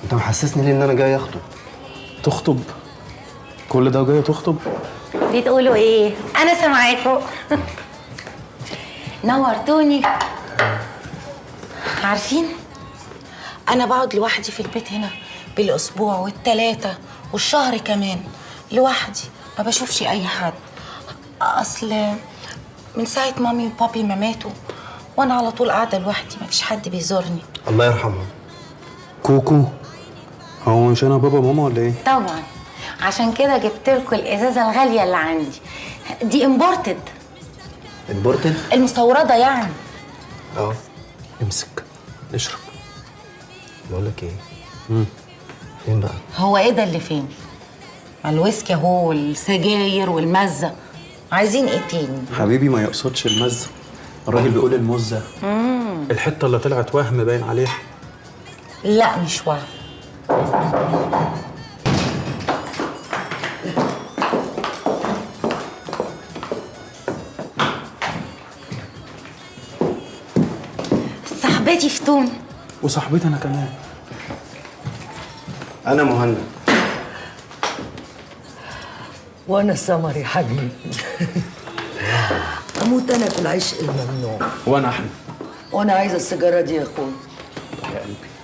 انت محسسني ليه ان انا جاي اخطب؟ تخطب؟ كل ده وجاي تخطب؟ بتقولوا ايه؟ انا سامعاكم. نورتوني. عارفين انا بقعد لوحدي في البيت هنا بالاسبوع والتلاتة والشهر كمان لوحدي، ما بشوفش اي حد. اصل من ساعة مامي وبابي ما ماتوا وانا على طول قاعدة لوحدي، ما فيش حد بيزورني. الله يرحمها. كوكو، هو مش انا بابا ماما ولا ايه؟ طبعا، عشان كده جبت لكم الازازة الغالية اللي عندي دي. امبورتد. امبورتد؟ المستوردة يعني. اه. امسك اشرب. بقول لك ايه؟ فين بقى؟ هو ايه ده اللي فين؟ ما الويسكي اهو والسجاير والمزة، عايزين ايه تاني؟ حبيبي ما يقصدش المزة، الراجل بيقول المزة. الحتة اللي طلعت وهم باين عليها. لا مش وهم. صاحبتي فتون. وصاحبتي انا كمان. انا مهند. وانا سمر يا حبيبي. اموت انا في العشق الممنوع. وانا احمد. وانا عايزه السيجاره دي يا اخويا. يا قلبي.